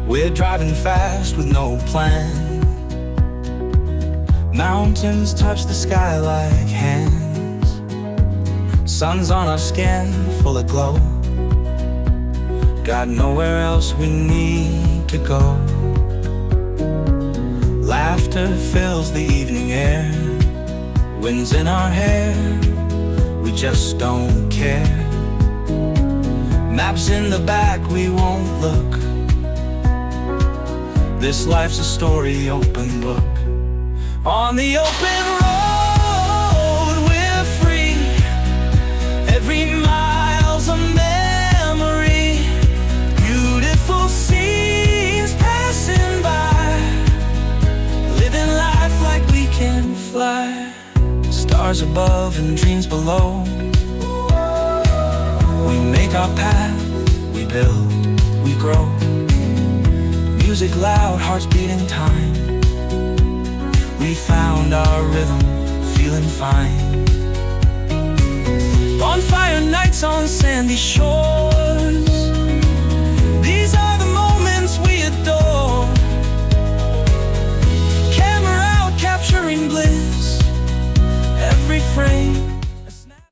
We're driving fast with no plan. Mountains touch the sky like hands. Sun's on our skin, full of glow. Got nowhere else we need to go. Laughter fills the evening air. Wind's in our hair, we just don't care. Maps in the back, we won't look. This life's a story, open book. On the open road, we're free. Every mile's a memory. Beautiful scenes passing by. Living life like we can fly. Stars above and dreams below. We make our path, we build, we grow. Music loud, hearts beating time. We found our rhythm, feeling fine. Bonfire nights on sandy shore.